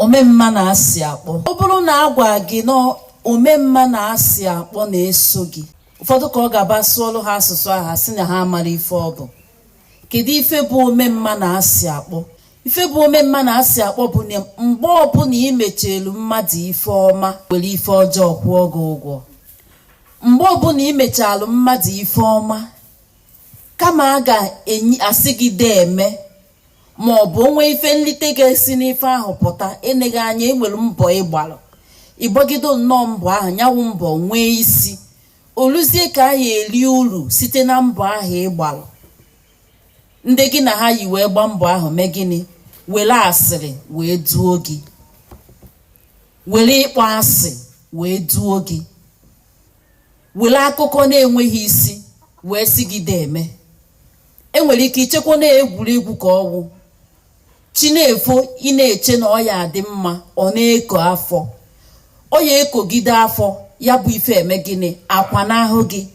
omemma na-asị akpọ. Ọ bụrụ na agwa gị na omemma na-asị akpọ na-eso gị, ụfọdụ ka ọ ga-aba sụọlụ ha asụsụ aha sị na ha amara ife ọ bụ. Kedu ife bụ omemma na-asị akpọ? Ife bụ omemma na-asị akpọ bụ na mgbe ọbụla imechelu mmadụ ife ọma were ife ọjọọ kwụọ gị ụgwọ. Mgbe ọbụla imechalụ mmadụ ife ọma, kama a ga-asị gị deeme, ma ọ bụ onwe ife nlite ga-esi n'ife ahụ pụta, eneghị anya enwere mbọ ịgbalụ, ịgbagido nnọọ mbọ ahụ, nyawụ mbọ nwee isi, oluzie ka a ya eri uru site na mbọ ahụ ịgbalụ. Ndị gị na ha yi wee gba mbọ ahụ mee gịnị? Were asịrị wee duo gị, were ịkpọ asị wee duo gị, were akụkọ na-enweghị isi wee sị gị deeme. Enwere ike ichekwa na-egwuregwu ka ọwụ chi na-efo, ị na-eche na ọ ya adị mma, ọ na-eko afọ, ọ ya ekogide afọ, ya bụ ife eme gịnị? Akwa n'ahụ gị.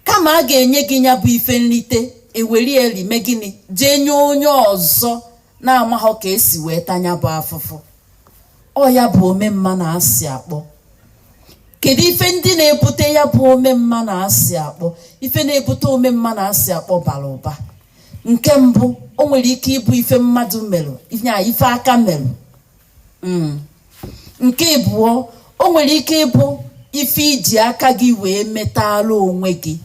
Kama a ga-enye gị ya bụ ife nrite, eweri eli mee gịnị? Jee nye onye ọzọ na-amaghọ ka esi wee tanya bụ afụfụ. Ọ ya bụ omemma na-asị akpọ. Kedu ife ndị na-ebute ya bụ omemma na-asị akpọ? Ife na-ebute omemma na-asị akpọ bara ụba. Nke mbụ, o nwere ike ịbụ ife mmadụ merụ, ife aka merụ. Nke abụọ, o nwere ike ịbụ ife iji aka gị wee metalụ onwe gị.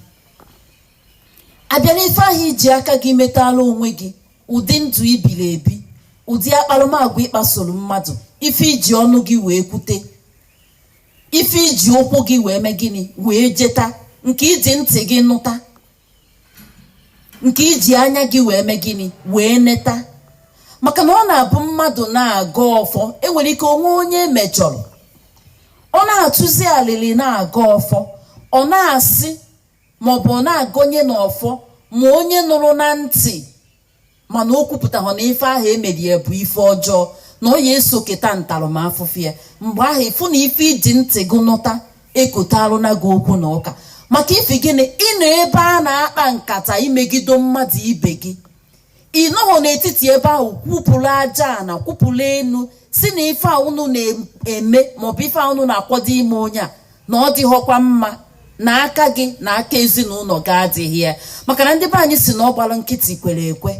Abịa n'ife ahụ iji aka gị metalụ onwe gị, ụdị ndụ ibiri ebi, ụdị akparụmagwa ịkpasoro mmadụ, ife iji ọnụ gị wee kwute, ife iji ụkwụ gị wee mee gịnị? Wee jeta, nke iji ntị gị nụta, nke iji anya gị wee mee gịnị? Wee neta. Maka na ọ na-abụ mmadụ na-aga ọfọ, enwere ike onwe onye mejọrọ, ọ na-atụzi alili na-aga ọfọ, ọ na-asị maọbụ ọ na-agọnye n'ọfọ, ma onye nụrụ na ntị mana o kwupụtahụ na ife ahụ emerie bụ ife ọjọọ, na ọ ya eso keta ntaramahụhụ ya. Mgbe ahụ ịfụ na ife iji ntị gị nụta ekotalụ na gị okwu na ụka. Maka ife gịnị? Ị nọ ebe a na-akpa nkata imegido mmadụ ibe gị, ị nọghọ n'etiti ebe ahụ kwupụrụ aja na kwupụrụ enu si na ife a unu na-eme maọbụ ife a unu na-akwado ime onye a na ọ dịghọkwa mma, na aka gị na aka ezinụlọ gị adịghị ya. Maka na ndị be anyị si na ọ gbara nkịtị kwere ekwe.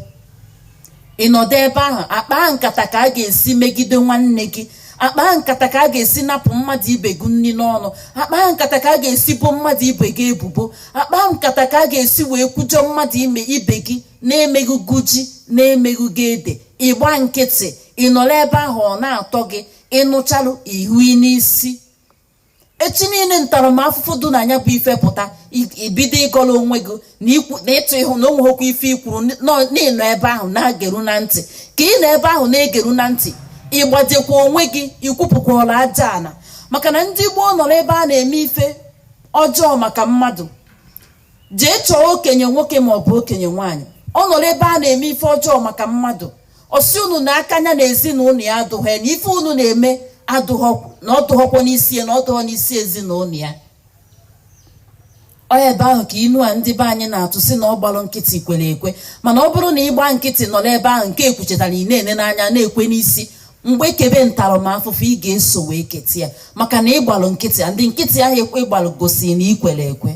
Ịnọdụ ebe ahụ akpa nkata ka a ga-esi megide nwanne gị, akpa nkata ka a ga-esi napụ mmadụ ibe gị nri n'ọnụ, akpa nkata ka a ga-esi bo mmadụ ibe gị ebubo, akpa nkata ka a ga-esi wee kwujọ mmadụ ibe gị na-emeghị ji, na-emeghị gị ede. Ịgba nkịtị, ịnọrọ ebe ahụ ọ na-atọ gị, ịnụchalụ ihu n'isi. Echi niile ntaramahụhụ dị na anya bụ ife pụta, ibido ịgọrọ onwe gị na ịtụ ịhụ na onwehokwa ife ikwuru, n'ịnọ ebe ahụ na-egeru na ntị. Ka ị nọ ebe ahụ na-egeru na ntị, ịgbajekwa onwe gị, ikwupụkwala aja ana. Maka na ndị Gboo nọrọ ebe a na-eme ife ọjọọ maka mmadụ, jee chọọ okenye nwoke maọbụ okenye nwaanyị, ọ nọrọ ebe a na-eme ife ọjọọ maka mmadụ, ọsị unu na aka anya na ezinụlọ ya adụghọ ya, na ife unu na-eme adụghọ, na ọ dụghọkwa n'isi ya, na ọ dụghọ n'isi ezinụlọ ya. Ọ ebe ahụ ka inu a ndị be anyị na-atụ si na ọ gbalụ nkịtị kwere ekwe. Mana ọ bụrụ na ịgba nkịtị nọ n'ebe ahụ, nke ekwuchetara ị na-ene n'anya na-ekwe n'isi, mgbe kebe ntaramahụhụ ị ga-eso wee keta ya. Maka na ịgbalụ nkịtị, ndị nkịtị ahụ ekwe gbalụ gosi na ikwere ekwe.